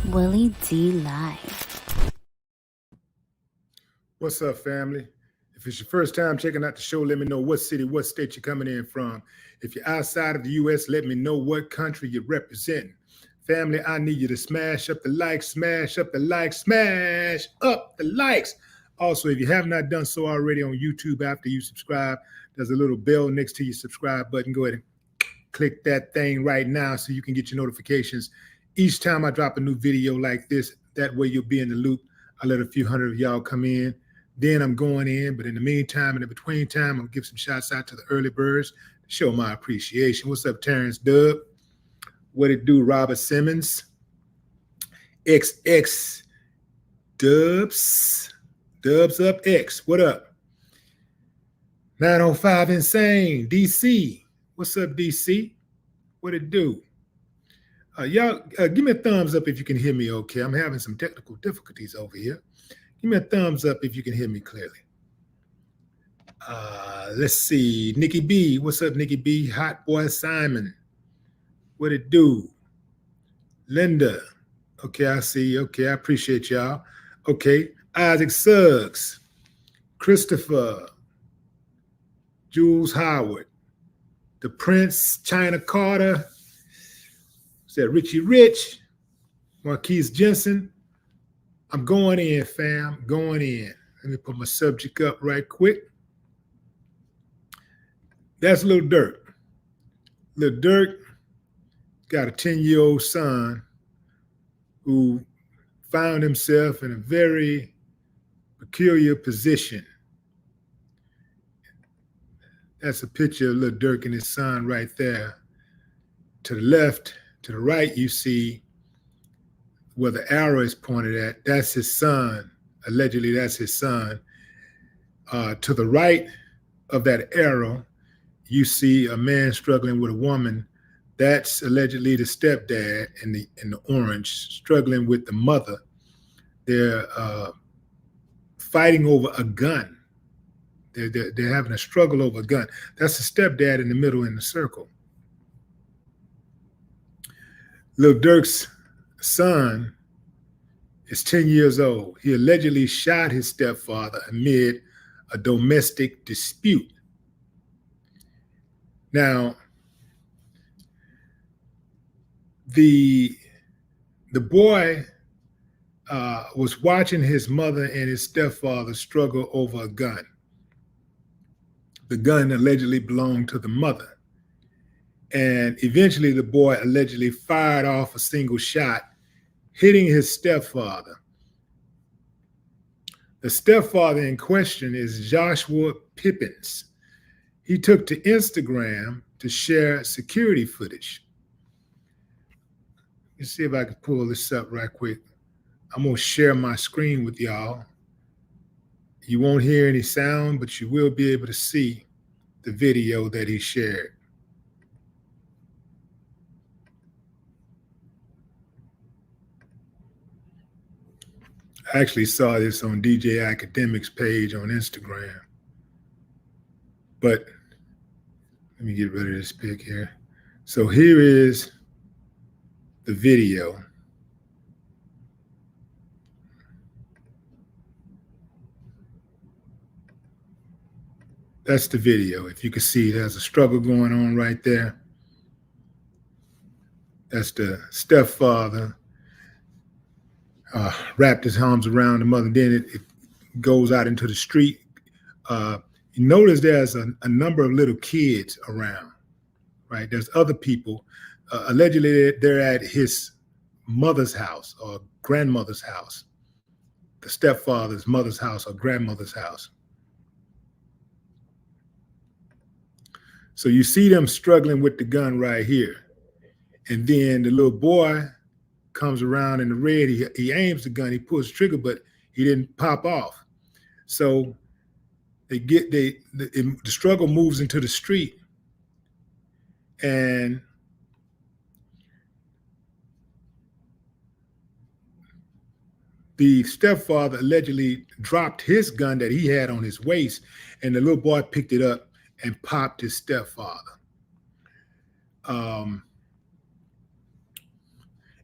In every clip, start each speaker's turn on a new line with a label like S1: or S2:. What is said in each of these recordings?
S1: Willie D Live.
S2: What's up, family? If it's your first time checking out the show, let me know what city, what state you're coming in from. If you're outside of the U.S., let me know what country you're representing. Family, I need you to smash up the likes, smash up the likes, smash up the likes. Also, if you have not done so already on YouTube after you subscribe, there's a little bell next to your subscribe button. Go ahead and click that thing right now so you can get your notifications each time I drop a new video like this. That way you'll be in the loop. I let a few hundred of y'all come in. Then I'm going in, but in the meantime, in the between time, I'm gonna give some shouts out to the early birds to show my appreciation. What's up, Terrence Dub? What it do, Robert Simmons? XX Dubs. Dubs up X. What up? 905 Insane. DC. What's up, DC? What it do? Y'all, give me a thumbs up if you can hear me okay. I'm having some technical difficulties over here. Give me a thumbs up if you can hear me clearly. Let's see. Nikki B. What's up, Nikki B? Hot Boy Simon. What it do? Linda. Okay, I see. Okay, I appreciate y'all. Okay. Isaac Suggs. Christopher. Jules Howard. The Prince. China Carter. What's that? Richie Rich. Marquise Jensen. I'm going in, fam. Going in. Let me put my subject up right quick. That's Lil Durk. Lil Durk got a 10-year-old son who found himself in a very peculiar position. That's a picture of Lil Durk and his son right there. To the left, to the right, you see where the arrow is pointed at. That's his son. Allegedly, that's his son. To the right of that arrow, you see a man struggling with a woman. That's allegedly the stepdad in the orange, struggling with the mother. They're fighting over a gun. They're having a struggle over a gun. That's the stepdad in the middle in the circle. Lil Durk's son is 10 years old. He allegedly shot his stepfather amid a domestic dispute. Now, the boy was watching his mother and his stepfather struggle over a gun. The gun allegedly belonged to the mother. And eventually the boy allegedly fired off a single shot, hitting his stepfather. The stepfather in question is Joshua Pippins. He took to Instagram to share security footage. Let's see if I can pull this up right quick. I'm gonna share my screen with y'all. You won't hear any sound, but you will be able to see the video that he shared. I actually saw this on DJ Academic's page on Instagram. But let me get rid of this pic here. So here is the video. That's the video. If you can see, there's a struggle going on right there. That's the stepfather. Wrapped his arms around the mother. Then it goes out into the street. You notice there's a number of little kids around, right? There's other people. Allegedly, they're at his mother's house or grandmother's house, the stepfather's mother's house or grandmother's house. So you see them struggling with the gun right here. And then the little boy comes around in the red, he aims the gun, he pulls the trigger, but he didn't pop off. So the struggle moves into the street, and the stepfather allegedly dropped his gun that he had on his waist, and the little boy picked it up and popped his stepfather.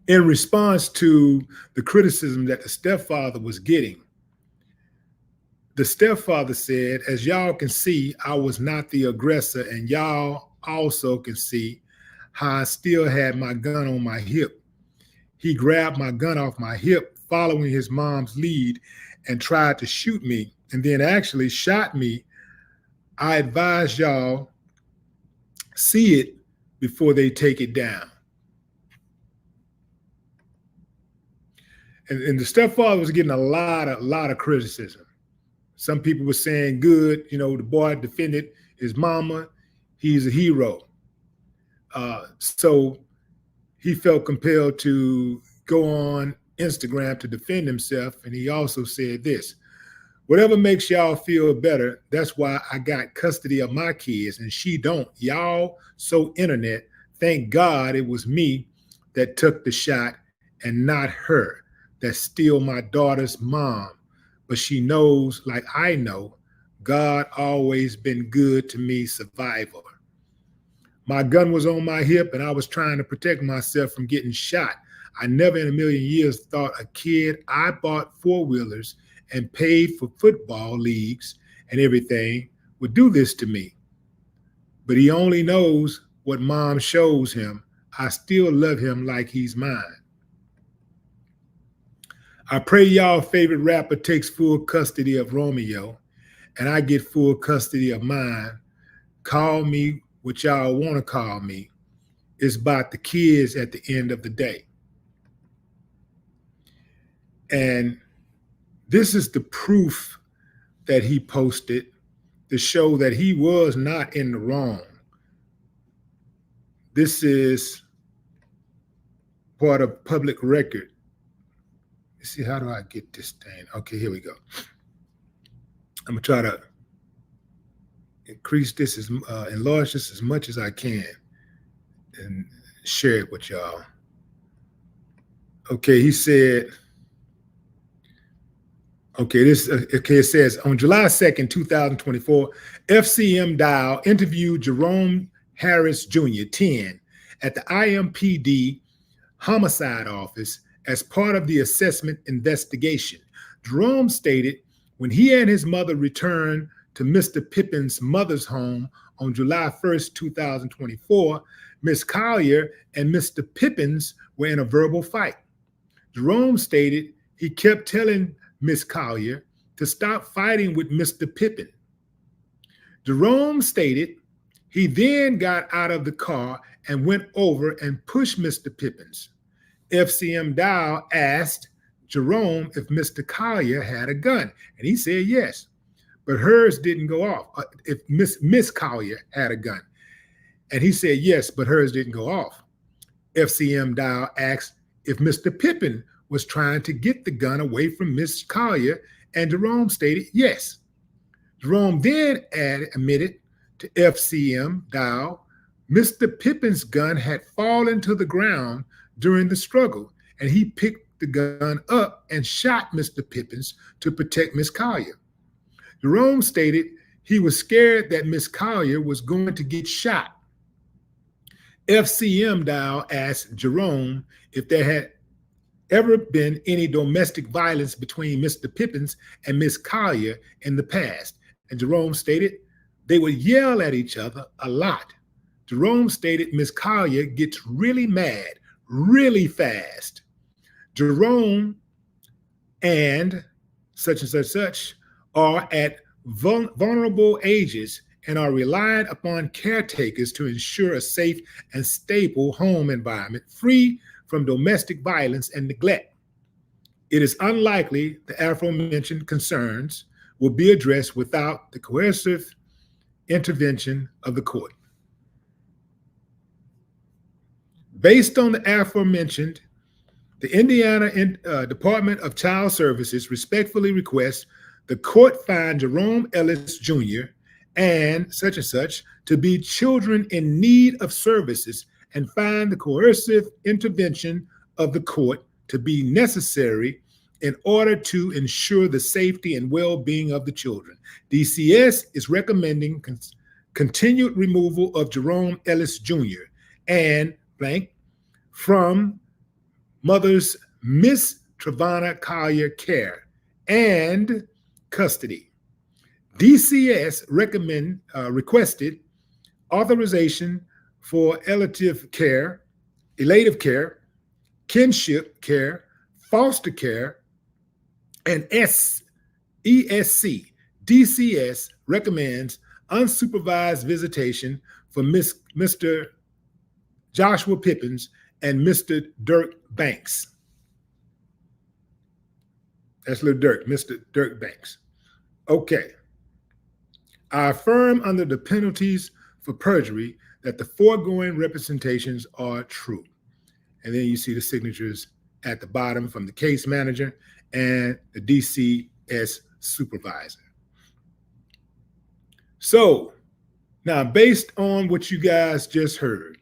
S2: In response to the criticism that the stepfather was getting, the stepfather said, as y'all can see, I was not the aggressor, and y'all also can see how I still had my gun on my hip. He grabbed my gun off my hip, following his mom's lead, and tried to shoot me, and then actually shot me. I advise y'all see it before they take it down. And the stepfather was getting a lot of criticism. Some people were saying, good, you know, the boy defended his mama. He's a hero. So he felt compelled to go on Instagram to defend himself. And he also said this: whatever makes y'all feel better, that's why I got custody of my kids and she don't. Y'all so internet, thank God it was me that took the shot and not her. That's still my daughter's mom. But she knows, like I know, God always been good to me, survivor. My gun was on my hip and I was trying to protect myself from getting shot. I never in a million years thought a kid I bought four-wheelers and paid for football leagues and everything would do this to me. But he only knows what mom shows him. I still love him like he's mine. I pray y'all favorite rapper takes full custody of Romeo and I get full custody of mine. Call me what y'all want to call me. It's about the kids at the end of the day. And this is the proof that he posted to show that he was not in the wrong. This is part of public record. Let's see, how do I get this thing? Okay, here we go. I'm gonna try to increase this, enlarge this as much as I can and share it with y'all. Okay, he said, it says, on July 2nd, 2024, FCM Dial interviewed Jerome Harris Jr., 10, at the IMPD Homicide Office as part of the assessment investigation. Jerome stated when he and his mother returned to Mr. Pippin's mother's home on July 1st, 2024, Ms. Collier and Mr. Pippins were in a verbal fight. Jerome stated he kept telling Ms. Collier to stop fighting with Mr. Pippin. Jerome stated he then got out of the car and went over and pushed Mr. Pippins. FCM Dial asked Jerome if Mr. Collier had a gun, and he said yes, but hers didn't go off. If Miss Collier had a gun, and he said yes, but hers didn't go off. FCM Dial asked if Mr. Pippin was trying to get the gun away from Miss Collier, and Jerome stated yes. Jerome then admitted to FCM Dial Mr. Pippin's gun had fallen to the ground during the struggle, and he picked the gun up and shot Mr. Pippins to protect Miss Collier. Jerome stated he was scared that Miss Collier was going to get shot. FCM Dial asked Jerome if there had ever been any domestic violence between Mr. Pippins and Miss Collier in the past, and Jerome stated they would yell at each other a lot. Jerome stated Miss Collier gets really mad really fast. Jerome and such are at vulnerable ages and are reliant upon caretakers to ensure a safe and stable home environment free from domestic violence and neglect. It is unlikely the aforementioned concerns will be addressed without the coercive intervention of the court. Based on the aforementioned, the Indiana Department of Child Services respectfully requests the court find Jerome Ellis Jr. and such to be children in need of services and find the coercive intervention of the court to be necessary in order to ensure the safety and well-being of the children. DCS is recommending continued removal of Jerome Ellis Jr. and blank from mother's Miss Travana Collier care and custody. DCS requested authorization for elative care, kinship care, foster care, and ESC. DCS recommends unsupervised visitation for Mr. Joshua Pippins and Mr. Durk Banks. That's little Durk, Mr. Durk Banks. Okay. I affirm under the penalties for perjury that the foregoing representations are true. And then you see the signatures at the bottom from the case manager and the DCS supervisor. So now, based on what you guys just heard,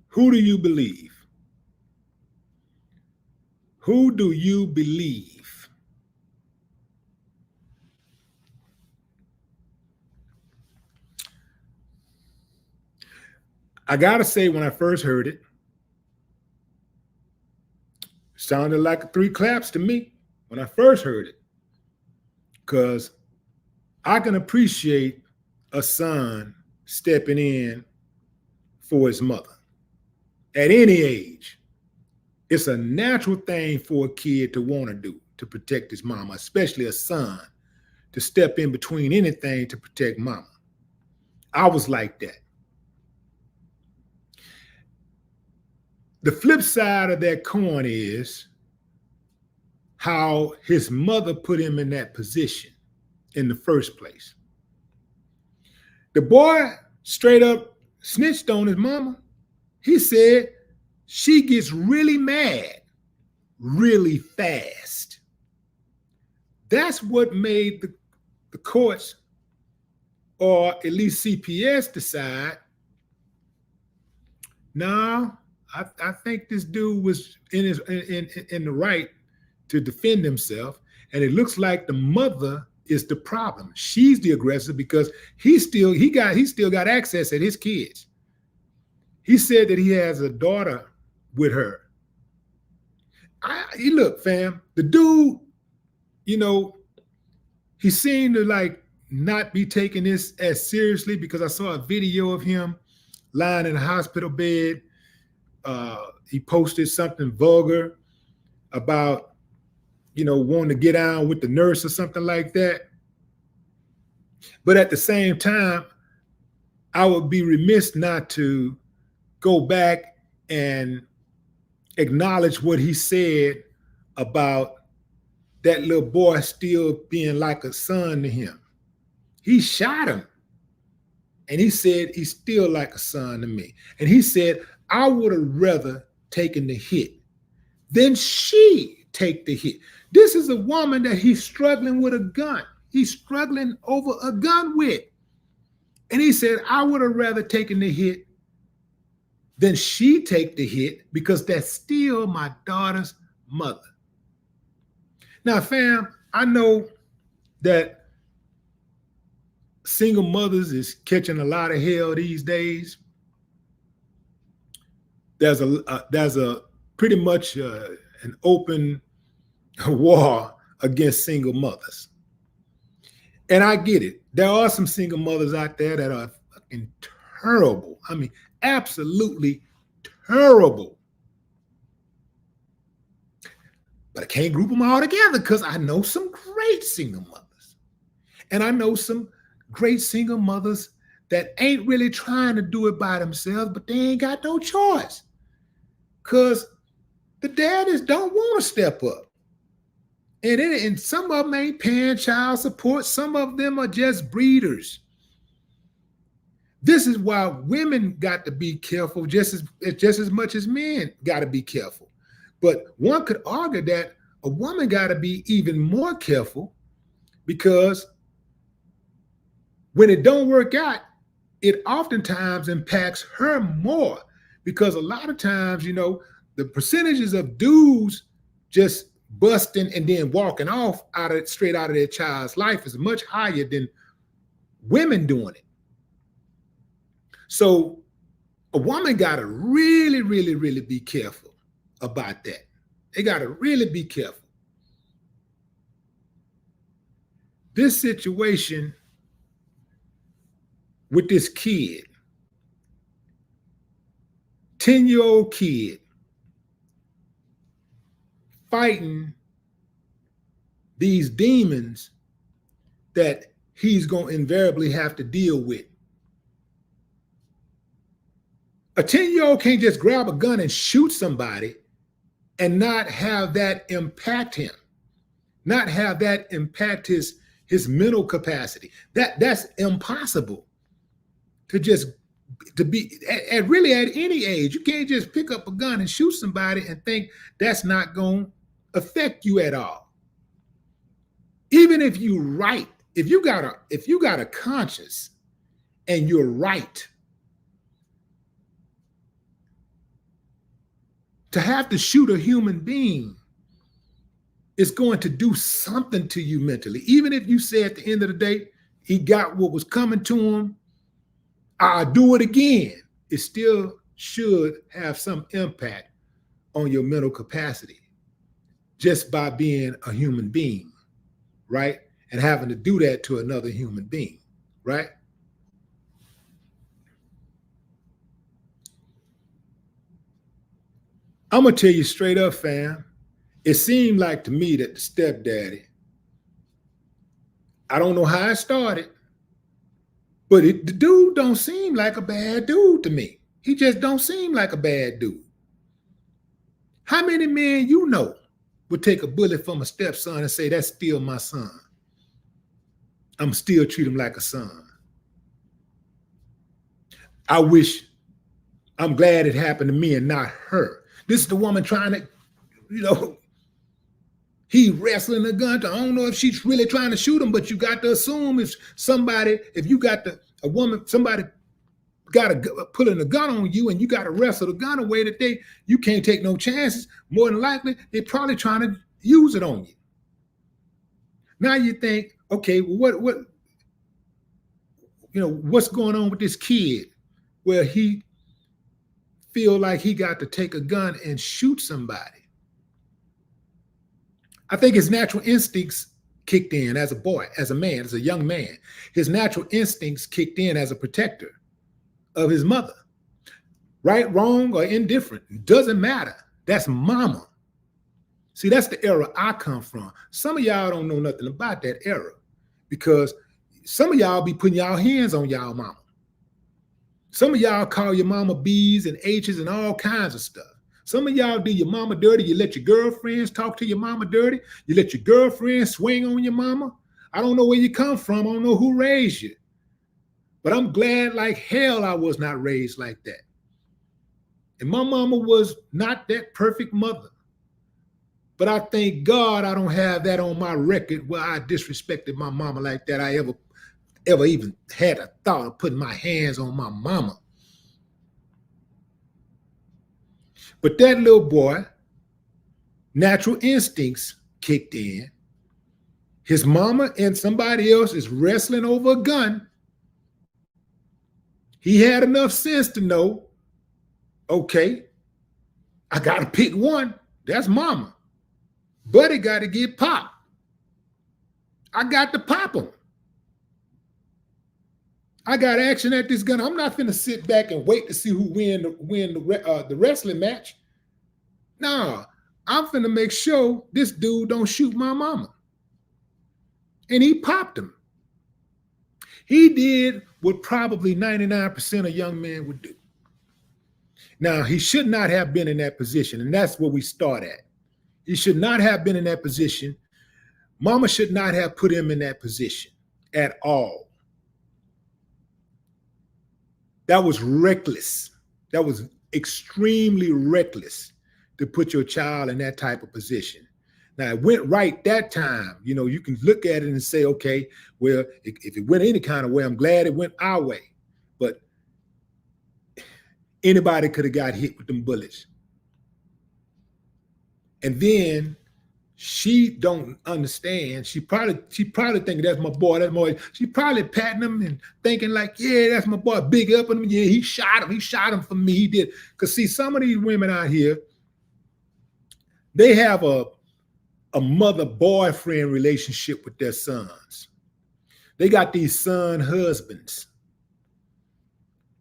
S2: who do you believe? Who do you believe? I gotta say, when I first heard it, sounded like 3 claps to me when I first heard it, because I can appreciate a son stepping in for his mother at any age. It's a natural thing for a kid to want to do, to protect his mama, especially a son, to step in between anything to protect mama. I was like that. The flip side of that coin is how his mother put him in that position in the first place. The boy straight up snitched on his mama. He said she gets really mad really fast. That's what made the courts, or at least CPS, decide, no, I think this dude was in the right to defend himself. And it looks like the mother is the problem. She's the aggressor because he still got access at his kids. He said that he has a daughter with her. Look, fam, the dude, he seemed to like not be taking this as seriously, because I saw a video of him lying in a hospital bed. He posted something vulgar about, wanting to get on with the nurse or something like that. But at the same time, I would be remiss not to go back and acknowledge what he said about that little boy still being like a son to him. He shot him. And he said he's still like a son to me. And he said, I would have rather taken the hit than she take the hit. This is a woman that he's struggling with a gun. He's struggling over a gun with. And he said, I would have rather taken the hit than she take the hit, because that's still my daughter's mother. Now, fam, I know that single mothers is catching a lot of hell these days. There's a pretty much an open war against single mothers. And I get it. There are some single mothers out there that are fucking terrible. I mean, absolutely terrible. But I can't group them all together, because I know some great single mothers. And I know some great single mothers that ain't really trying to do it by themselves, but they ain't got no choice, because the daddies don't want to step up. And some of them ain't paying child support. Some of them are just breeders. This is why women got to be careful just as much as men got to be careful. But one could argue that a woman got to be even more careful, because when it don't work out, it oftentimes impacts her more, because a lot of times, the percentages of dudes just busting and then walking off straight out of their child's life is much higher than women doing it. So A woman got to really, really, really be careful about that. They got to really be careful. This situation with this kid, 10-year-old kid, fighting these demons that he's going to invariably have to deal with. A 10-year-old can't just grab a gun and shoot somebody and not have that impact him, not have that impact his mental capacity. That's impossible to be at really at any age. You can't just pick up a gun and shoot somebody and think that's not going to affect you at all. Even if you right, if you got a conscience and you're right, to have to shoot a human being is going to do something to you mentally. Even if you say at the end of the day, he got what was coming to him, I'll do it again. It still should have some impact on your mental capacity just by being a human being, right? And having to do that to another human being, right? I'm going to tell you straight up, fam. It seemed like to me that the stepdaddy, I don't know how it started, but the dude don't seem like a bad dude to me. He just don't seem like a bad dude. How many men you know would take a bullet from a stepson and say, that's still my son? I'm still treat him like a son. I'm glad it happened to me and not her. This is the woman trying to, he wrestling a gun. I don't know if she's really trying to shoot him, but you got to assume if you got somebody got pulling a gun on you and you got to wrestle the gun away that you can't take no chances. More than likely, they're probably trying to use it on you. Now you think, okay, well, what's going on with this kid where he feel like he got to take a gun and shoot somebody? I think his natural instincts kicked in as a boy, as a man, as a young man. His natural instincts kicked in as a protector of his mother. Right, wrong, or indifferent, doesn't matter. That's mama. See, that's the era I come from. Some of y'all don't know nothing about that era because some of y'all be putting y'all hands on y'all mama. Some of y'all call your mama B's and H's and all kinds of stuff. Some of y'all do your mama dirty. You let your girlfriends talk to your mama dirty. You let your girlfriends swing on your mama. I don't know where you come from. I don't know who raised you. But I'm glad like hell I was not raised like that. And my mama was not that perfect mother. But I thank God I don't have that on my record where I disrespected my mama like that. I ever even had a thought of putting my hands on my mama. But that little boy, natural instincts kicked in. His mama and somebody else is wrestling over a gun. He had enough sense to know, okay, I got to pick one. That's mama. Buddy got to get popped. I got to pop him. I got action at this gun. I'm not finna sit back and wait to see who win the wrestling match. Nah, I'm finna make sure this dude don't shoot my mama. And he popped him. He did what probably 99% of young men would do. Now, he should not have been in that position, and that's where we start at. He should not have been in that position. Mama should not have put him in that position at all. That was reckless. That was extremely reckless to put your child in that type of position. Now, it went right that time. You can look at it and say, okay, well, if it went any kind of way, I'm glad it went our way. But anybody could have got hit with them bullets. And then she don't understand. She probably thinking that's my boy, that's my boy. She probably patting him and thinking like, yeah, that's my boy, big up on him. Yeah, he shot him for me. He did. Because see, some of these women out here, they have a mother-boyfriend relationship with their sons. They got these son husbands.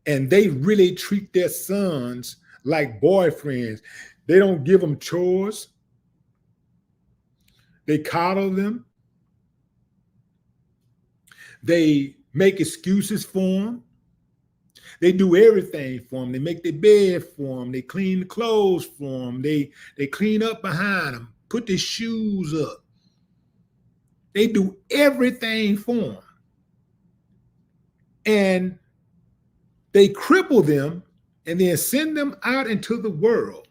S2: And they really treat their sons like boyfriends. They don't give them chores. They coddle them. They make excuses for them. They do everything for them. They make their bed for them. They clean the clothes for them. They clean up behind them, put their shoes up. They do everything for them. And they cripple them and then send them out into the world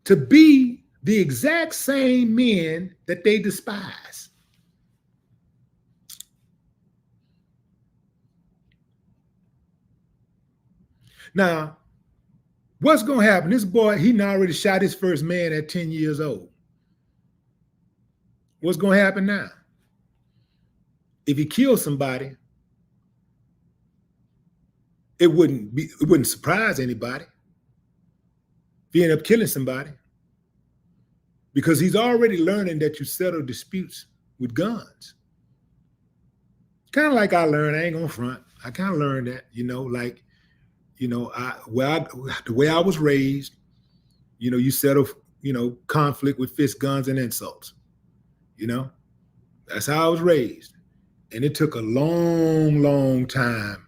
S2: to be the exact same men that they despise. Now, what's going to happen? This boy, he now already shot his first man at 10 years old. What's going to happen now? If he kills somebody, it wouldn't surprise anybody if he ended up killing somebody, because he's already learning that you settle disputes with guns. Kind of like I learned, I ain't gonna front. I kind of learned that, the way I was raised, you settle, conflict with fists, guns, and insults. That's how I was raised. And it took a long, long time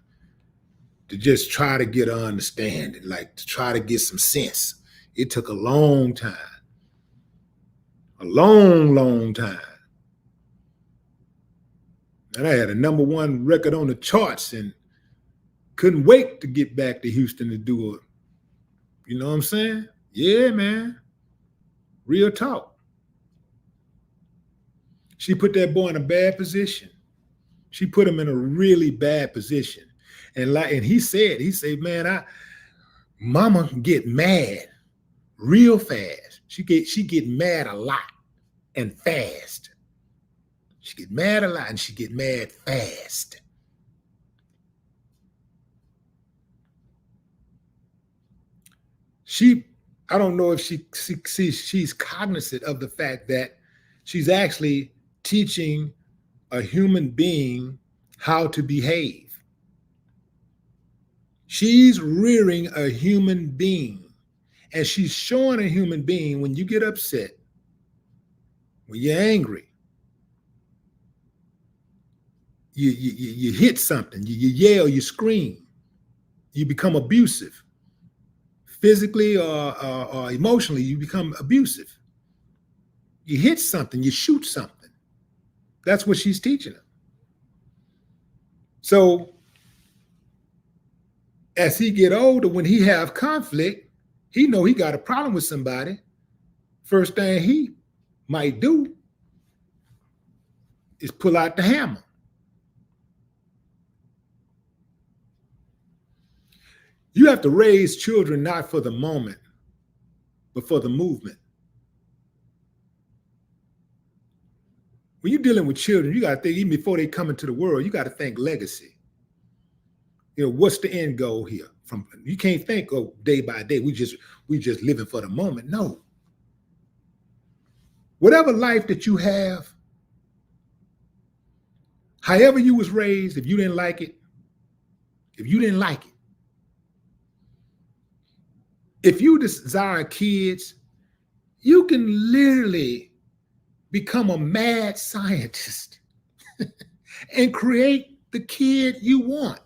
S2: to just try to get an understanding, like to try to get some sense. It took a long time. A long, long time. And I had a #1 record on the charts and couldn't wait to get back to Houston to do it. You know what I'm saying? Yeah, man. Real talk. She put that boy in a bad position. She put him in a really bad position. And he said, man, mama get mad real fast. She get mad a lot and fast. She get mad a lot and she get mad fast. I don't know if she's cognizant of the fact that she's actually teaching a human being how to behave. She's rearing a human being, and she's showing a human being when you get upset, when you're angry, you hit something, you yell, you scream, you become abusive. Physically or emotionally, you become abusive. You hit something, you shoot something. That's what she's teaching him. So as he get older, when he have conflict, he know he got a problem with somebody. First thing he might do is pull out the hammer. You have to raise children not for the moment, but for the movement. When you're dealing with children, you got to think, even before they come into the world, you got to think legacy. What's the end goal here? You can't think, day by day, we just living for the moment. No. Whatever life that you have, however you was raised, if you didn't like it, if you desire kids, you can literally become a mad scientist and create the kid you want.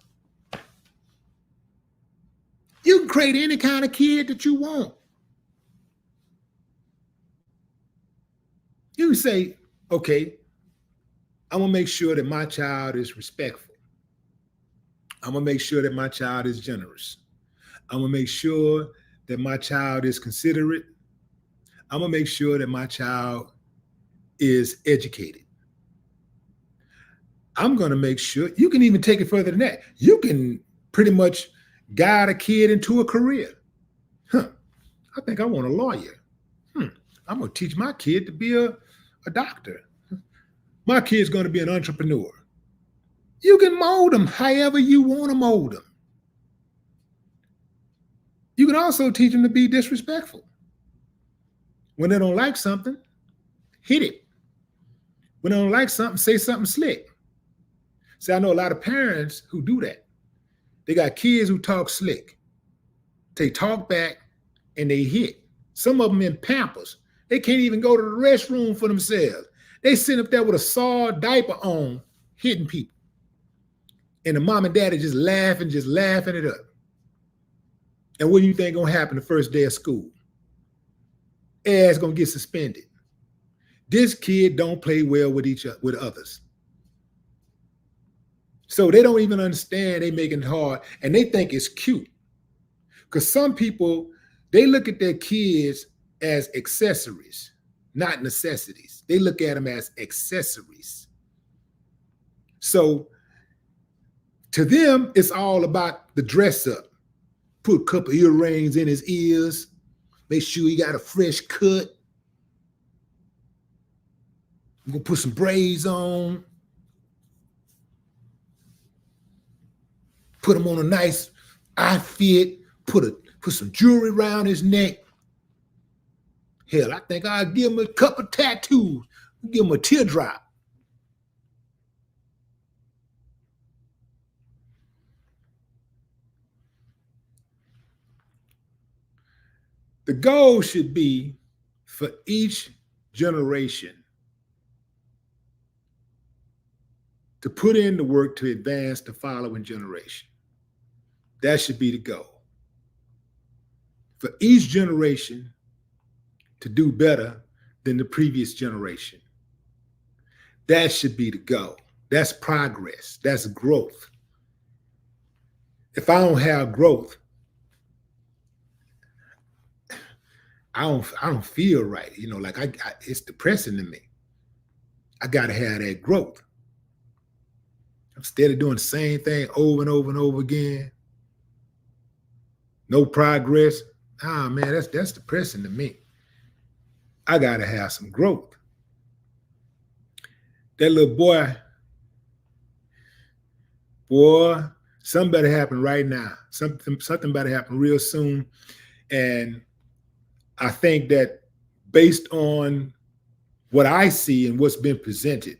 S2: You can create any kind of kid that you want. You can say, okay, I'm going to make sure that my child is respectful. I'm going to make sure that my child is generous. I'm going to make sure that my child is considerate. I'm going to make sure that my child is educated. I'm going to make sure, you can even take it further than that. You can pretty much guide a kid into a career. I think I want a lawyer. I'm going to teach my kid to be a doctor. My kid's going to be an entrepreneur. You can mold them however you want to mold them. You can also teach them to be disrespectful. When they don't like something, hit it. When they don't like something, say something slick. See, I know a lot of parents who do that. They got kids who talk slick. They talk back and they hit. Some of them in Pampers. They can't even go to the restroom for themselves. They sit up there with a soiled diaper on, hitting people. And the mom and dad are just laughing it up. And what do you think gonna happen the first day of school? Ass gonna get suspended. This kid don't play well with others. So they don't even understand they making it hard, and they think it's cute. Because some people, they look at their kids as accessories, not necessities. They look at them as accessories. So to them, it's all about the dress up. Put a couple earrings in his ears. Make sure he got a fresh cut. I'm gonna put some braids on. Put him on a nice outfit. Put some jewelry around his neck. Hell, I think I'll give him a couple tattoos. Give him a teardrop. The goal should be for each generation to put in the work to advance the following generation. That should be the goal. For each generation to do better than the previous generation. That should be the goal. That's progress. That's growth. If I don't have growth, I don't feel right. You know, like it's depressing to me. I gotta have that growth. Instead of doing the same thing over and over and over again, no progress. Ah, man, that's depressing to me. I gotta have some growth. That little boy, something better happen right now. Something better happen real soon. And I think that based on what I see and what's been presented,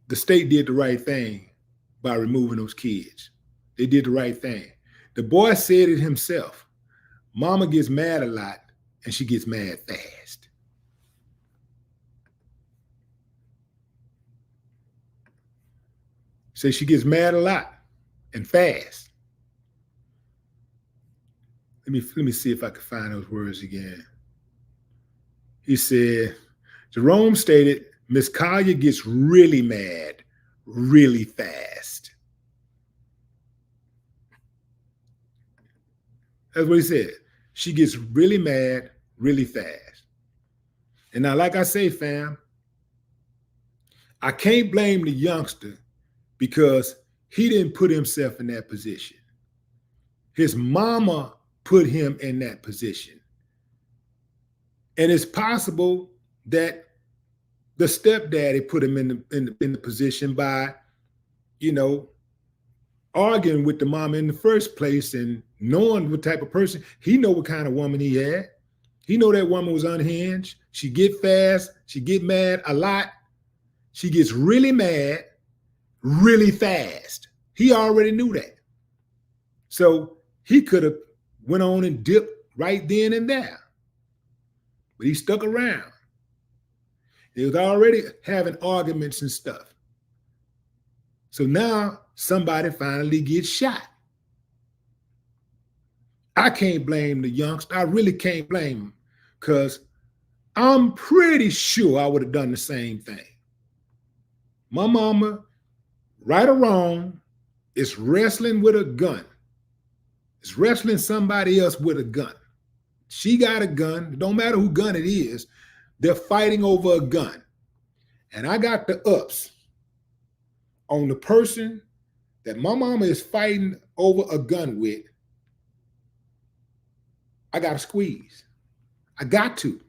S2: the state did the right thing by removing those kids. They did the right thing. The boy said it himself. Mama gets mad a lot and she gets mad fast. So she gets mad a lot and fast. Let me see if I can find those words again. He said, Jerome stated, Miss Collier gets really mad really fast. That's what he said. She gets really mad really fast. And now, like I say, fam, I can't blame the youngster because he didn't put himself in that position. His mama put him in that position. And it's possible that the stepdaddy put him in the position by, arguing with the mama in the first place and knowing what type of person, he know what kind of woman he had. He know that woman was unhinged. She get fast. She get mad a lot. She gets really mad really fast. He already knew that. So he could have went on and dipped right then and there. But he stuck around. He was already having arguments and stuff. So now somebody finally gets shot. I can't blame the youngster. I really can't blame him because I'm pretty sure I would have done the same thing. My mama, right or wrong, is wrestling with a gun. It's wrestling somebody else with a gun. She got a gun. It don't matter who gun it is. They're fighting over a gun. And I got the ups on the person that my mama is fighting over a gun with. I got to squeeze. I got to,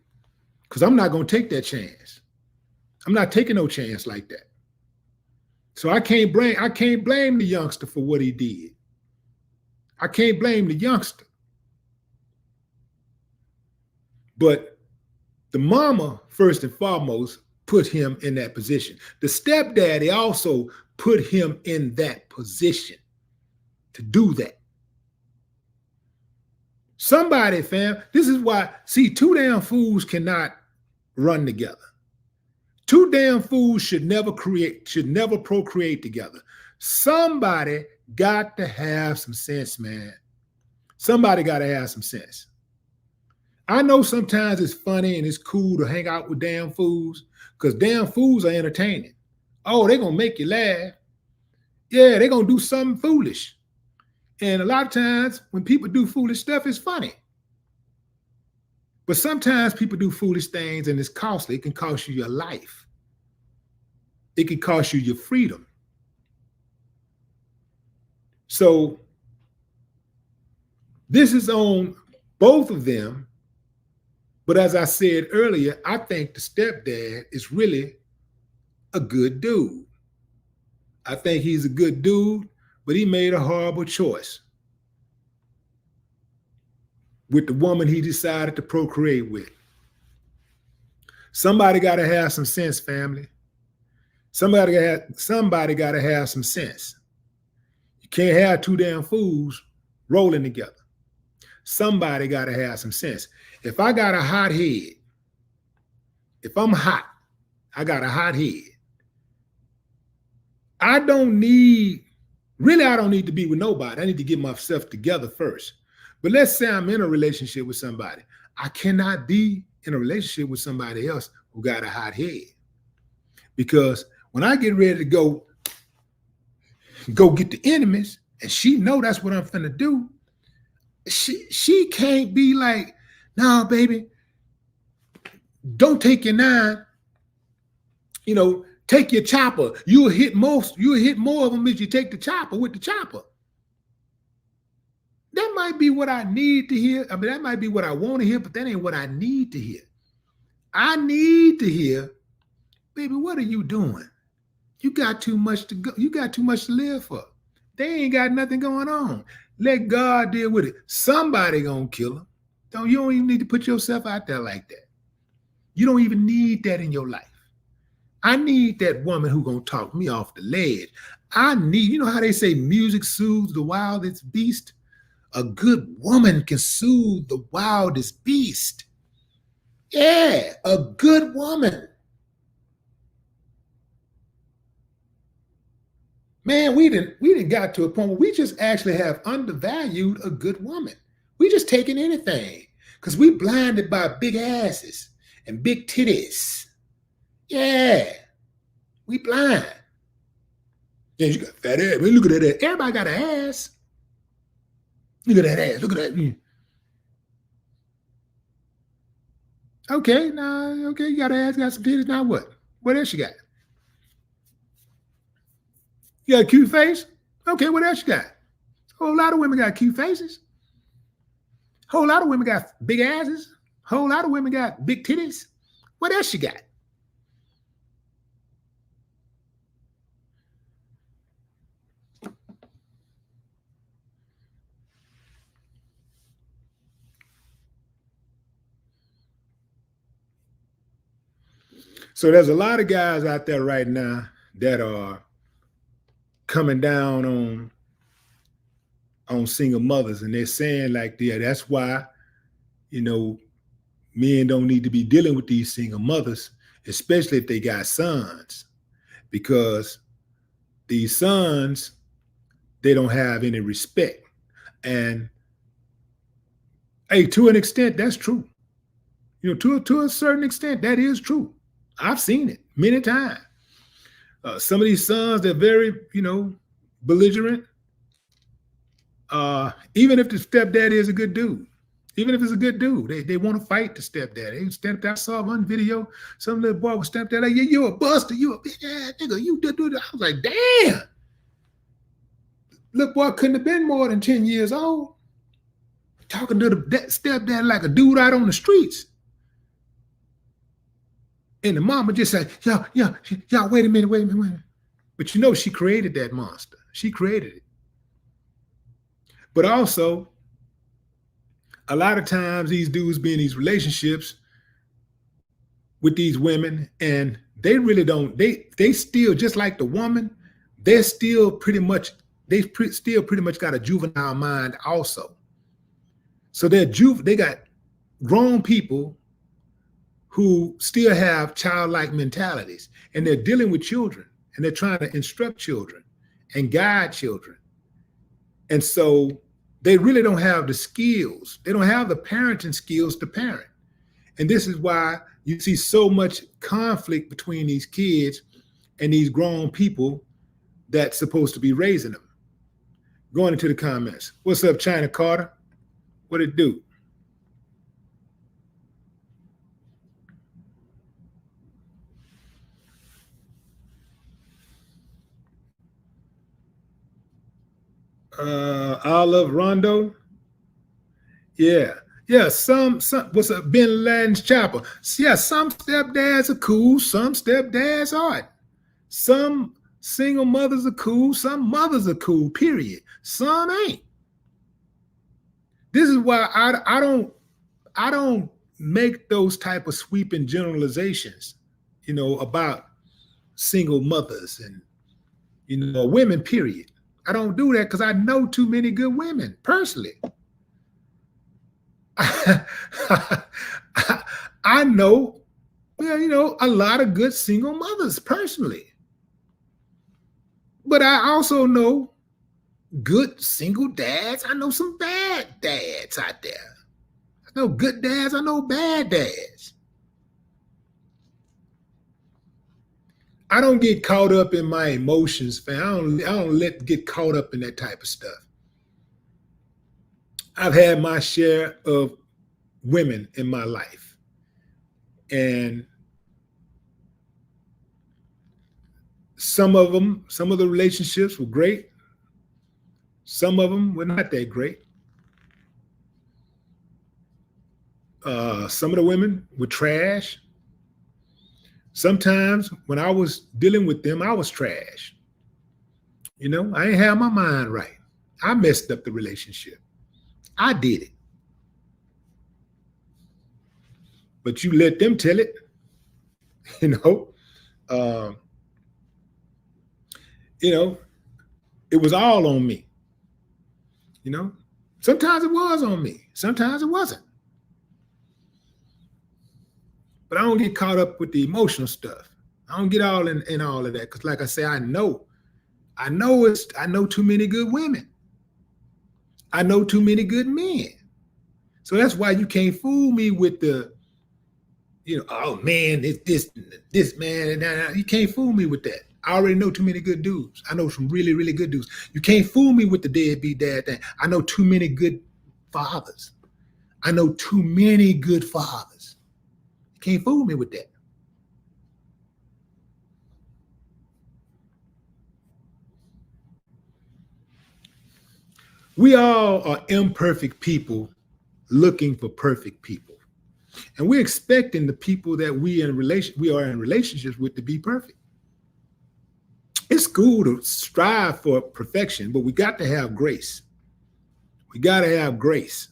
S2: because I'm not going to take that chance. I'm not taking no chance like that. So I can't blame the youngster for what he did. I can't blame the youngster. But the mama, first and foremost, put him in that position. The stepdaddy also put him in that position to do that. Somebody, fam, this is why, see, two damn fools cannot run together. Two damn fools should never procreate together. Somebody got to have some sense, man. Somebody got to have some sense. I know sometimes it's funny and it's cool to hang out with damn fools because damn fools are entertaining. Oh, they're going to make you laugh. Yeah, they're going to do something foolish. And a lot of times when people do foolish stuff, it's funny. But sometimes people do foolish things and it's costly. It can cost you your life. It can cost you your freedom. So this is on both of them. But as I said earlier, I think the stepdad is really a good dude. I think he's a good dude, but he made a horrible choice with the woman he decided to procreate with. Somebody got to have some sense, family. Somebody got to have some sense. You can't have two damn fools rolling together. Somebody got to have some sense. If I got a hot head, if I'm hot, I got a hot head. I don't need to be with nobody. I need to get myself together first. But let's say I'm in a relationship with somebody. I cannot be in a relationship with somebody else who got a hot head. Because when I get ready to go get the enemies, and she know that's what I'm finna do, she can't be like, nah, baby, don't take your 9. Take your chopper. You'll hit more of them if you take the chopper with the chopper. That might be what I need to hear. I mean, that might be what I want to hear, but that ain't what I need to hear. I need to hear, baby, what are you doing? You got too much to go. You got too much to live for. They ain't got nothing going on. Let God deal with it. Somebody gonna kill them. You don't even need to put yourself out there like that. You don't even need that in your life. I need that woman who gonna talk me off the ledge. You know how they say music soothes the wildest beast? A good woman can soothe the wildest beast. Yeah, a good woman. Man, we didn't got to a point where we just actually have undervalued a good woman. We just taking anything because we blinded by big asses and big titties. Yeah, we blind. Yeah, you got fat ass. Look at that ass. Everybody got an ass. Look at that ass. Look at that. Okay, you got an ass, got some titties. Now what? What else you got? You got a cute face? Okay, what else you got? A whole lot of women got cute faces. A whole lot of women got big asses. A whole lot of women got big titties. What else you got? So there's a lot of guys out there right now that are coming down on single mothers, and they're saying like, yeah, that's why, men don't need to be dealing with these single mothers, especially if they got sons, because these sons, they don't have any respect. And hey, to an extent, that's true. To a certain extent, that is true. I've seen it many times. Some of these sons, they're very, belligerent. Even if the stepdad is a good dude, even if it's a good dude, they want to fight the stepdad. Stepdad, I saw one video, some little boy with stepdad, like, yeah, you're a buster, you a bitch ass nigga, you do. I was like, damn. Little boy couldn't have been more than 10 years old. talking to the stepdad like a dude out on the streets. And the mama just said, y'all, wait a minute. But you know, she created that monster. She created it. But also, a lot of times these dudes be in these relationships with these women, and they really don't, they still, just like the woman, they still pretty much got a juvenile mind also. So they got grown people who still have childlike mentalities, and they're dealing with children, and they're trying to instruct children and guide children. And so they really don't have the skills. They don't have the parenting skills to parent. And this is why you see so much conflict between these kids and these grown people that's supposed to be raising them. Going into the comments. What's up, China Carter? What it do? Olive Rondo. Yeah. Some what's up, Bin Laden's chopper. Yeah, some stepdads are cool, some stepdads aren't. Some single mothers are cool, some mothers are cool, period. Some ain't. This is why I don't make those type of sweeping generalizations, about single mothers and women, period. I don't do that because I know too many good women personally. I know, a lot of good single mothers personally. But I also know good single dads. I know some bad dads out there. I know good dads. I know bad dads. I don't get caught up in my emotions, fam. I don't get caught up in that type of stuff. I've had my share of women in my life, and some of the relationships were great. Some of them were not that great. Some of the women were trash. Sometimes when I was dealing with them, I was trash. I ain't have my mind right. I messed up the relationship. I did it. But you let them tell it, it was all on me. Sometimes it was on me. Sometimes it wasn't. But I don't get caught up with the emotional stuff. I don't get all in all of that. Because like I say, I know too many good women. I know too many good men. So that's why you can't fool me with the, oh man, this man, and you can't fool me with that. I already know too many good dudes. I know some really, really good dudes. You can't fool me with the deadbeat dad thing. I know too many good fathers. I know too many good fathers. You can't fool me with that. We all are imperfect people looking for perfect people. And we're expecting the people that we are in relationships with to be perfect. It's cool to strive for perfection, but we got to have grace. We got to have grace.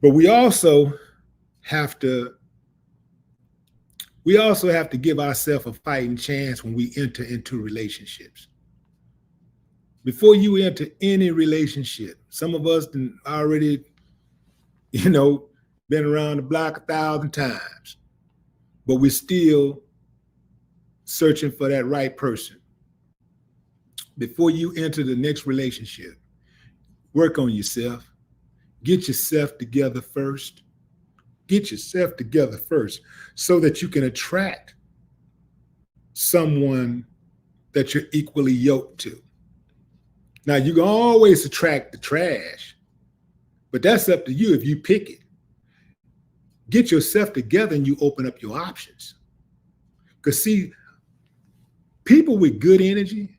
S2: But we also have to give ourselves a fighting chance when we enter into relationships. Before you enter any relationship, some of us already, been around the block 1,000 times, but we're still searching for that right person. Before you enter the next relationship, work on yourself. Get yourself together first. Get yourself together first so that you can attract someone that you're equally yoked to. Now, you can always attract the trash, but that's up to you if you pick it. Get yourself together and you open up your options. Because see, people with good energy,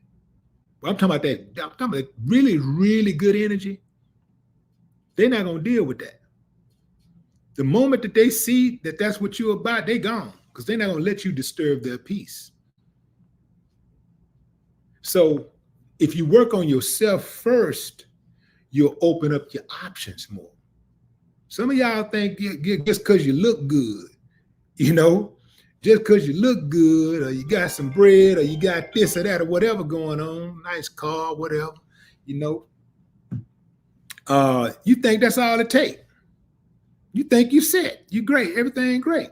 S2: I'm talking about that. I'm talking about really, really good energy. They're not gonna deal with that. The moment that they see that that's what you're about, they gone, because they're not gonna let you disturb their peace. So if you work on yourself first, you'll open up your options more. Some of y'all think just because you look good, you know, just because you look good, or you got some bread, or you got this or that, or whatever going on, nice car, whatever, you know, you think that's all it takes. You think you set, you great, everything great.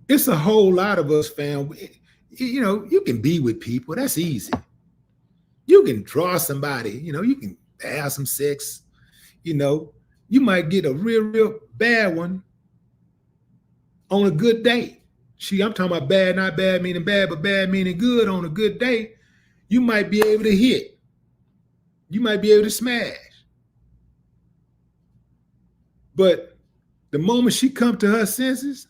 S2: It's a whole lot of us, fam. You know, you can be with people. That's easy. You can draw somebody. You know, you can have some sex. You know, you might get a real bad one on a good day. I'm talking about bad, not bad meaning bad, but bad meaning good. On a good day, you might be able to hit. You might be able to smash. But the moment she come to her senses,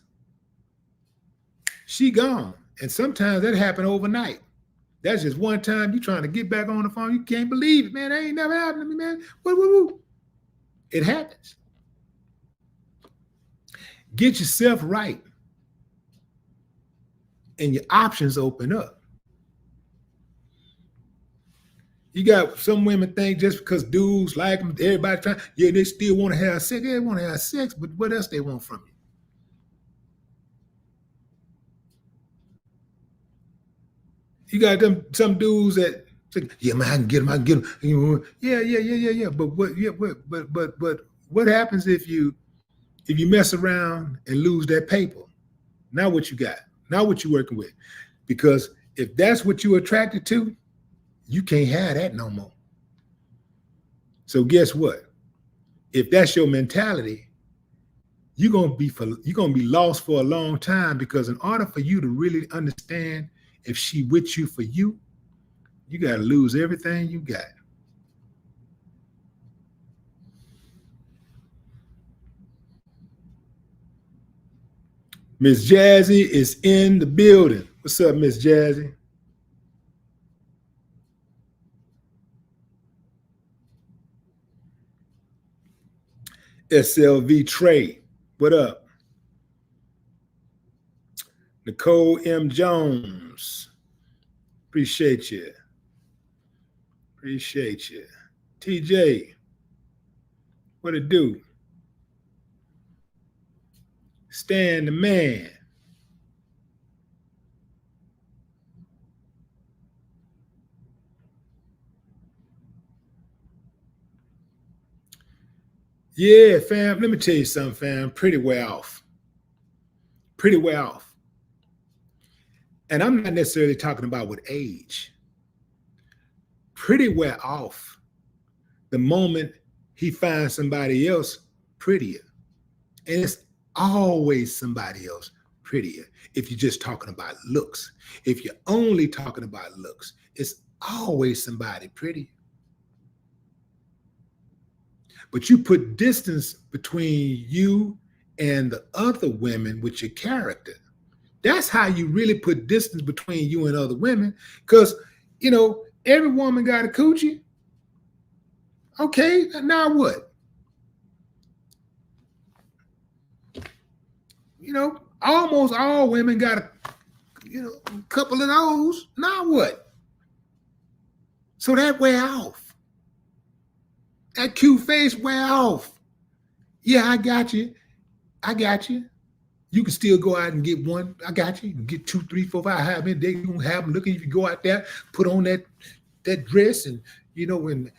S2: she gone. And sometimes that happen overnight. That's just one time you trying to get back on the phone. You can't believe it, man. That ain't never happened to me, man. Woo. It happens. Get yourself right, and your options open up. You got some women think just because dudes like them, everybody trying, yeah, they still want to have sex. They want to have sex, but what else they want from you? You got some dudes that say, yeah, man, I can get them. Yeah. But what happens if you mess around and lose that paper? Now what you got? Now what you working with? Because if that's what you're attracted to, you can't have that no more. So guess what? If that's your mentality, you're gonna be lost for a long time, because in order for you to really understand if she with you for you, you gotta lose everything you got. Miss Jazzy is in the building. What's up, Miss Jazzy? SLV Trey, what up? Nicole M. Jones, appreciate you. TJ, what it do? Stan the man. Yeah, fam, let me tell you something, fam. Pretty well off. And I'm not necessarily talking about with age. Pretty well off the moment he finds somebody else prettier. And it's always somebody else prettier if you're just talking about looks. If you're only talking about looks, it's always somebody prettier. But you put distance between you and the other women with your character. That's how you really put distance between you and other women. Because, you know, every woman got a coochie. Okay, now what? You know, almost all women got a couple of those. Now what? So that wear off. That cute face wear off. Yeah, I got you. You can still go out and get one. I got you. You can get 2, 3, 4, 5, however many days you gonna have them looking. If you go out there, put on that dress and them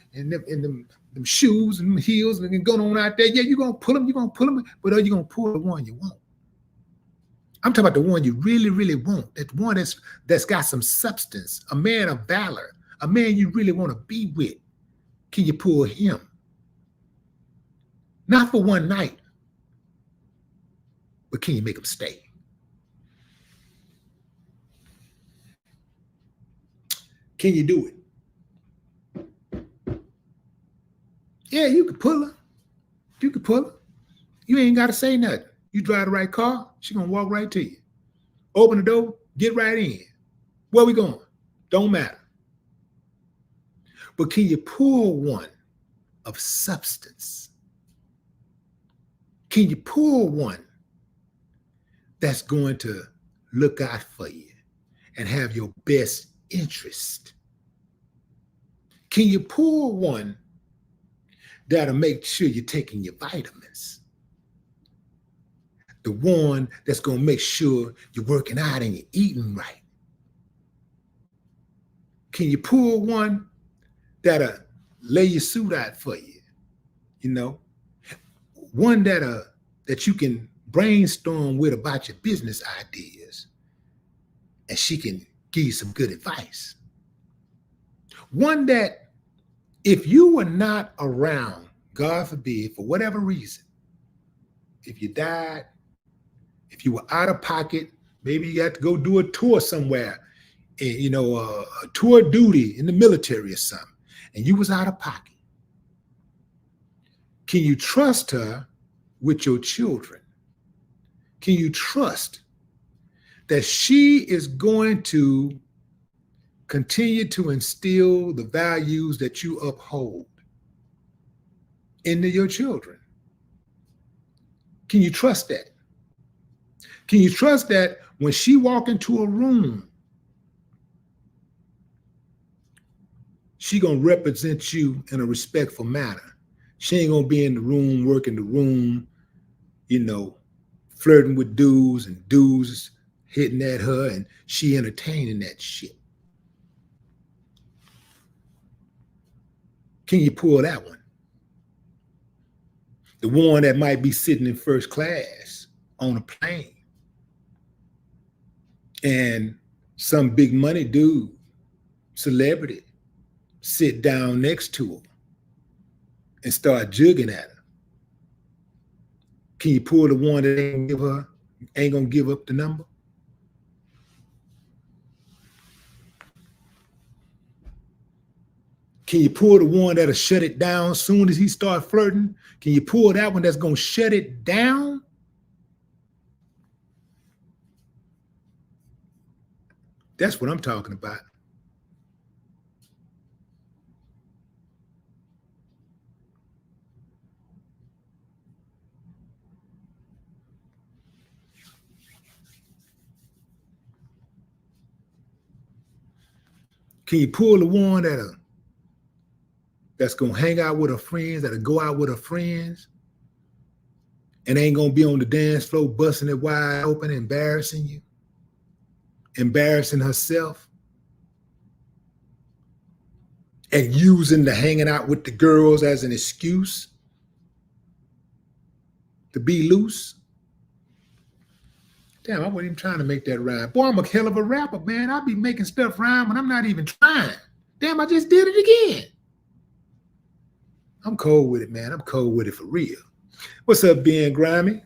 S2: shoes and them heels and going on out there. Yeah, you're gonna pull them, but are you gonna pull the one you want? I'm talking about the one you really, really want. That one that's got some substance, a man of valor, a man you really want to be with. Can you pull him? Not for one night, but can you make him stay? Can you do it? Yeah, you can pull her. You ain't got to say nothing. You drive the right car, she gonna walk right to you. Open the door, get right in. Where we going? Don't matter. But can you pull one of substance? Can you pull one that's going to look out for you and have your best interest? Can you pull one that'll make sure you're taking your vitamins? The one that's going to make sure you're working out and you're eating right? Can you pull one that'll lay your suit out for you? You know, one that you can brainstorm with about your business ideas, and she can give you some good advice. One that if you were not around, God forbid, for whatever reason, if you died, if you were out of pocket, maybe you had to go do a tour somewhere, and, you know, a tour duty in the military or something, and you was out of pocket. Can you trust her with your children? Can you trust that she is going to continue to instill the values that you uphold into your children? Can you trust that? Can you trust that when she walk into a room, she gonna represent you in a respectful manner? She ain't gonna be in the room, working the room, you know, flirting with dudes and dudes hitting at her and she entertaining that shit. Can you pull that one? The one that might be sitting in first class on a plane and some big money dude, celebrity, sit down next to her and start jugging at her. Can you pull the one that ain't gonna give up the number? Can you pull the one that'll shut it down as soon as he starts flirting? Can you pull that one that's gonna shut it down? That's what I'm talking about. Can you pull the one that's gonna hang out with her friends, that'll go out with her friends, and ain't gonna be on the dance floor busting it wide open, embarrassing you, embarrassing herself, and using the hanging out with the girls as an excuse to be loose? Damn, I wasn't even trying to make that rhyme. Boy, I'm a hell of a rapper, man. I be making stuff rhyme when I'm not even trying. Damn, I just did it again. I'm cold with it, man. I'm cold with it for real. What's up, Ben Grimy?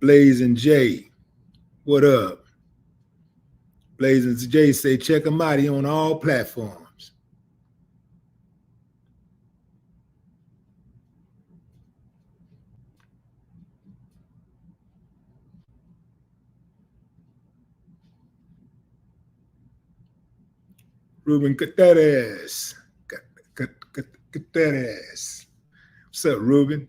S2: Blazing J, what up? Blazing J say, check him out. He on all platforms. Ruben, cut that ass. Cut that ass. What's up, Ruben?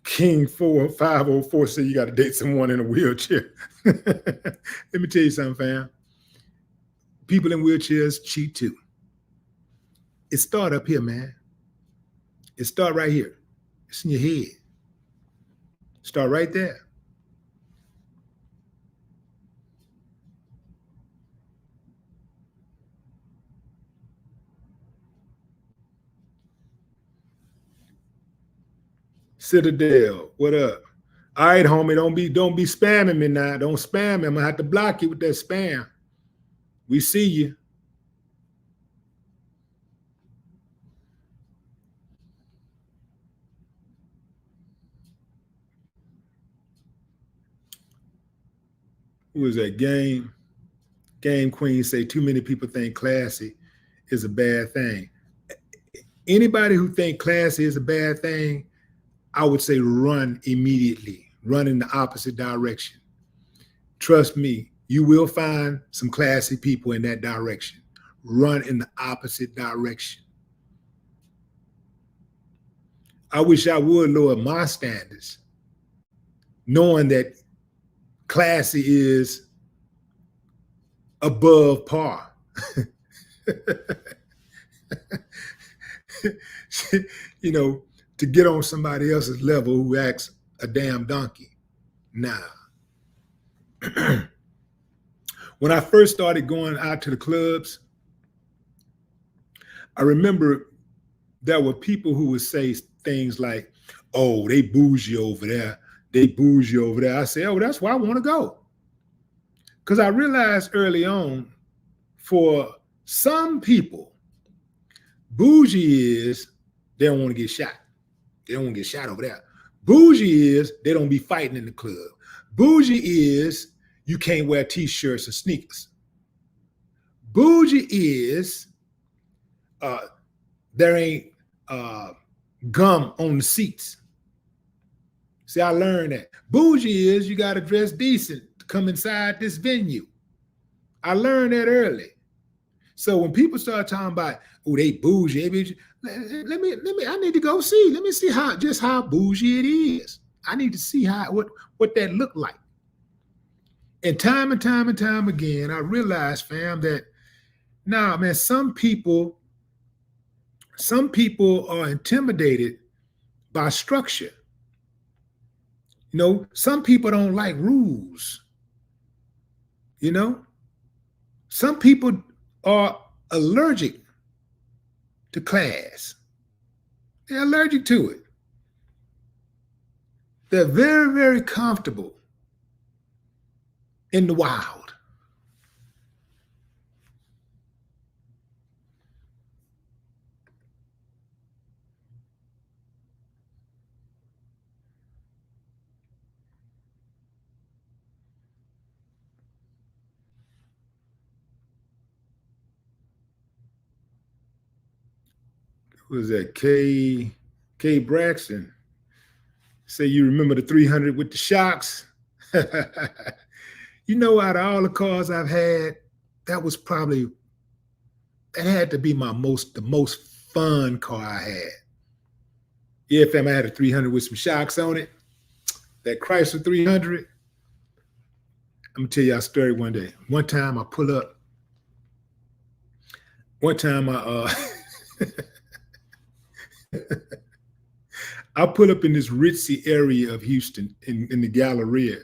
S2: King 4504 said you got to date someone in a wheelchair. Let me tell you something, fam. People in wheelchairs cheat too. It start up here, man. It start right here. It's in your head. Start right there. Citadel, what up? All right, homie, don't be spamming me now. Don't spam me. I'm gonna have to block you with that spam. We see you. Who is that? Game Queen say too many people think classy is a bad thing. Anybody who think classy is a bad thing, I would say run immediately, run in the opposite direction. Trust me, you will find some classy people in that direction. Run in the opposite direction. I wish I would lower my standards, knowing that classy is above par. You know, to get on somebody else's level who acts a damn donkey. Nah. When I first started going out to the clubs, I remember there were people who would say things like, oh, they bougie over there. They bougie over there. I say, oh, that's where I want to go. Because I realized early on, for some people, bougie is they don't want to get shot. They don't want to get shot over there. Bougie is they don't be fighting in the club. Bougie is you can't wear t-shirts and sneakers. Bougie is there ain't gum on the seats. See, I learned that. Bougie is you got to dress decent to come inside this venue. I learned that early. So when people start talking about, oh, they bougie, let me, I need to go see. Let me see how bougie it is. I need to see what that looked like. And time again, I realized, fam, that nah, man, some people are intimidated by structure. You know, some people don't like rules. You know, some people are allergic to class. They're allergic to it. They're very, very comfortable in the wild. Who was that? K Braxton. Say you remember the 300 with the shocks? You know, out of all the cars I've had, that had to be the most fun car I had. Yeah, fam, I had a 300 with some shocks on it. That Chrysler 300. I'm gonna tell you a story one day. One time I pull up. One time I pull up in this ritzy area of Houston in the Galleria,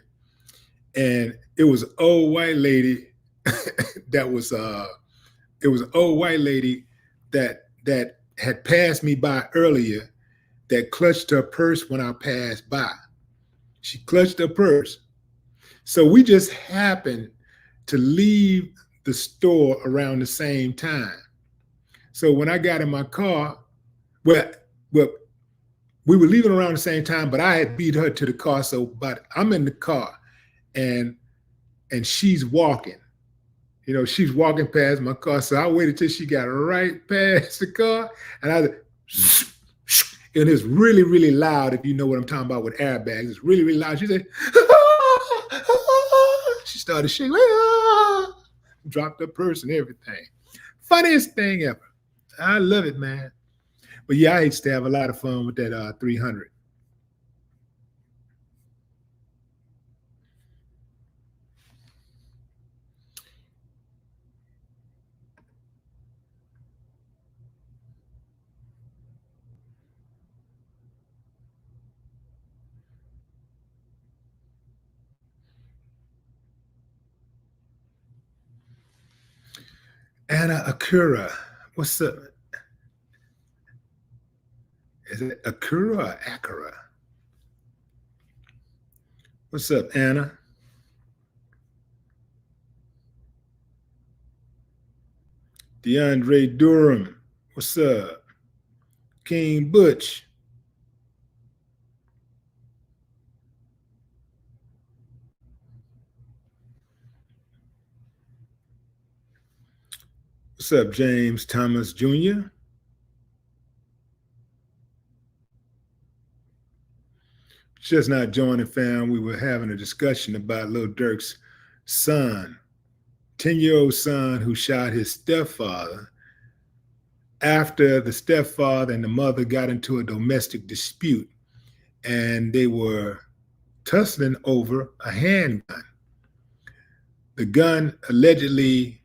S2: and it was an old white lady that was it was an old white lady that had passed me by earlier that clutched her purse when I passed by. She clutched her purse. So we just happened to leave the store around the same time. So when I got in my car, well, we were leaving around the same time, but I had beat her to the car. But I'm in the car and she's walking. You know, she's walking past my car. So I waited till she got right past the car, and and it's really, really loud. If you know what I'm talking about with airbags, it's really, really loud. She said, she started shaking, dropped her purse and everything. Funniest thing ever. I love it, man. But yeah, I used to have a lot of fun with that 300. Anna Akura. What's up? Is it Akura or Acura? What's up, Anna? DeAndre Durham. What's up? King Butch. What's up, James Thomas Jr.? Just not joining, fam. We were having a discussion about Lil Durk's son, 10-year-old son who shot his stepfather after the stepfather and the mother got into a domestic dispute and they were tussling over a handgun. The gun allegedly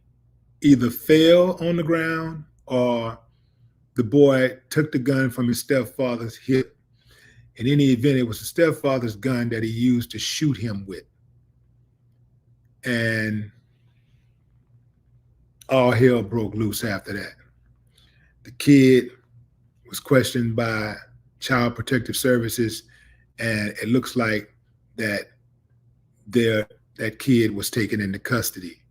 S2: either fell on the ground or the boy took the gun from his stepfather's hip. In any event, it was the stepfather's gun that he used to shoot him with. And all hell broke loose after that. The kid was questioned by Child Protective Services, and it looks like that kid was taken into custody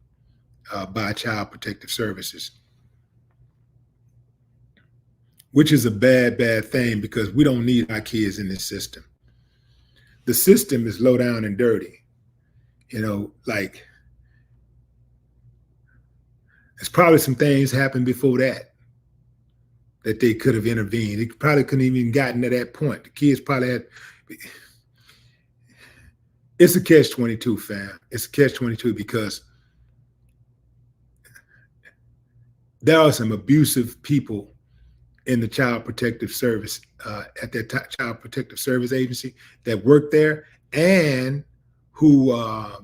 S2: by Child Protective Services, which is a bad, bad thing because we don't need our kids in this system. The system is low down and dirty. You know, like there's probably some things happened before that they could have intervened. They probably couldn't even gotten to that point. The kids probably had, it's a catch-22, fam. It's a catch-22 because there are some abusive people in the Child Protective Service, at that Child Protective Service agency that work there and who are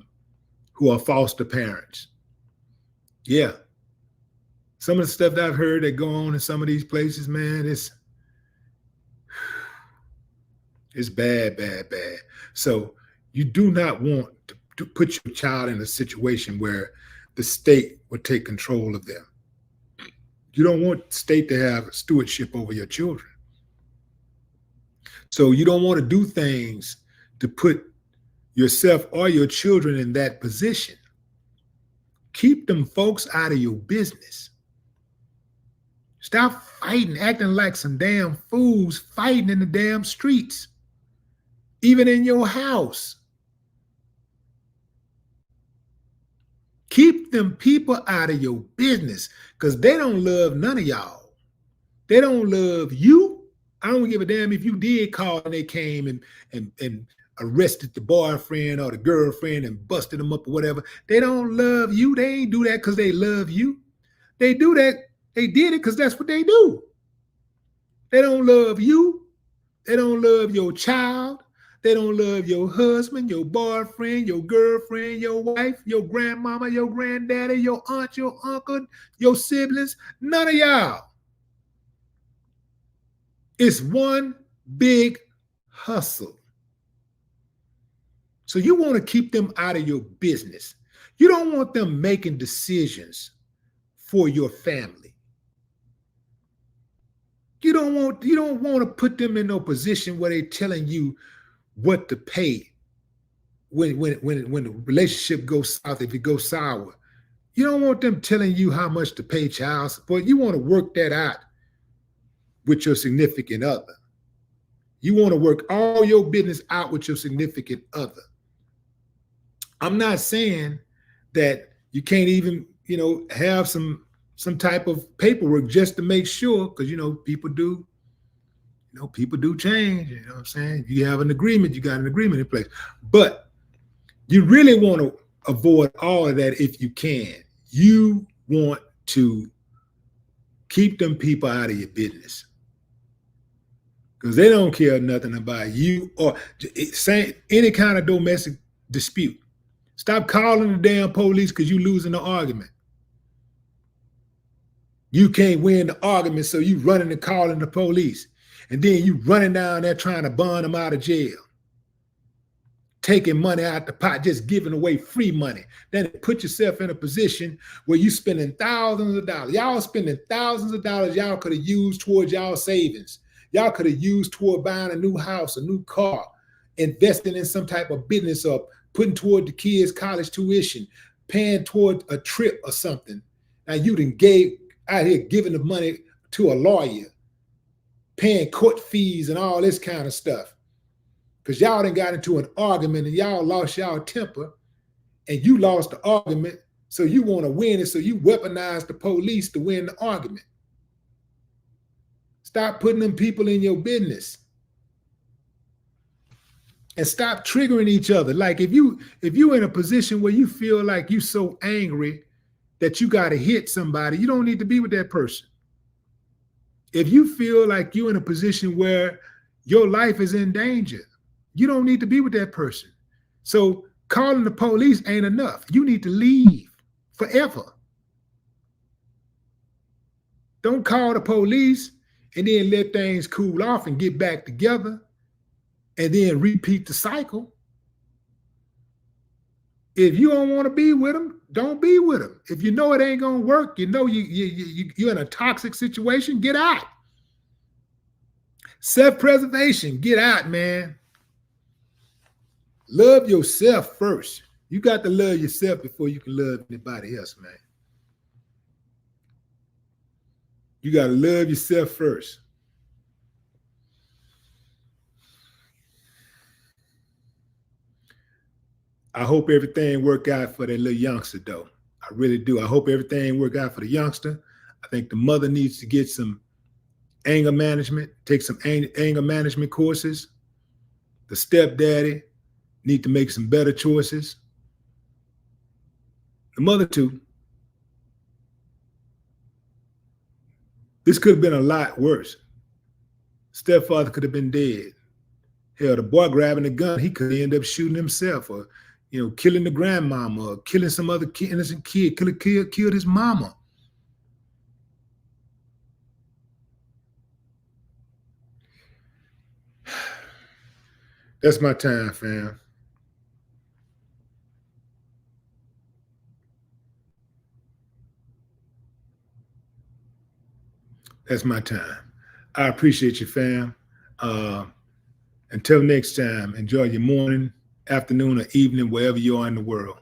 S2: foster parents. Yeah. Some of the stuff that I've heard that go on in some of these places, man, it's bad, bad, bad. So you do not want to put your child in a situation where the state would take control of them. You don't want the state to have stewardship over your children. So you don't want to do things to put yourself or your children in that position. Keep them folks out of your business. Stop fighting, acting like some damn fools fighting in the damn streets, even in your house. Keep them people out of your business because they don't love none of y'all. They don't love you. I don't give a damn if you did call and they came and arrested the boyfriend or the girlfriend and busted them up or whatever. They don't love you. They ain't do that because they love you. They do that. They did it because that's what they do. They don't love you. They don't love your child. They don't love your husband, your boyfriend, your girlfriend, your wife, your grandmama, your granddaddy, your aunt, your uncle, your siblings. None of y'all. It's one big hustle. So you want to keep them out of your business. You don't want them making decisions for your family. You don't want to put them in no position where they're telling you what to pay when the relationship goes south, if it goes sour. You don't want them telling you how much to pay child support. You want to work that out with your significant other. You want to work all your business out with your significant other. I'm not saying that you can't even, have some type of paperwork just to make sure, because people do change. You know what I'm saying? You have an agreement, you got an agreement in place. But you really want to avoid all of that if you can. You want to keep them people out of your business, because they don't care nothing about you or saying any kind of domestic dispute. Stop calling the damn police because you losing the argument. You can't win the argument, so you running and calling the police. And then you running down there trying to bond them out of jail. Taking money out the pot, just giving away free money. Then put yourself in a position where you spending thousands of dollars. Y'all spending thousands of dollars y'all could have used towards y'all savings. Y'all could have used toward buying a new house, a new car, investing in some type of business or putting toward the kids' college tuition, paying toward a trip or something. Now you done out here giving the money to a lawyer, paying court fees and all this kind of stuff. Because y'all done got into an argument and y'all lost y'all temper and you lost the argument, so you want to win it, so you weaponize the police to win the argument. Stop putting them people in your business. and stop triggering each other. Like if you're in a position where you feel like you're so angry that you got to hit somebody, you don't need to be with that person. If you feel like you're in a position where your life is in danger, you don't need to be with that person. So calling the police ain't enough. You need to leave forever. Don't call the police and then let things cool off and get back together and then repeat the cycle. If you don't want to be with them, don't be with them. If you know it ain't gonna work, you know you're in a toxic situation, get out. Self-preservation, get out, man. Love yourself first. You got to love yourself before you can love anybody else, man. You got to love yourself first. I hope everything work out for that little youngster, though. I really do. I hope everything work out for the youngster. I think the mother needs to get some anger management, take some anger management courses. The stepdaddy need to make some better choices. The mother too. This could have been a lot worse. Stepfather could have been dead. Hell, the boy grabbing the gun, he could end up shooting himself, or killing the grandmama, or killing some other innocent kid, killed his mama. That's my time, fam. That's my time. I appreciate you, fam. Until next time, enjoy your morning, afternoon, or evening, wherever you are in the world.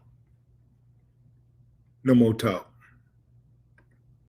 S2: No more talk.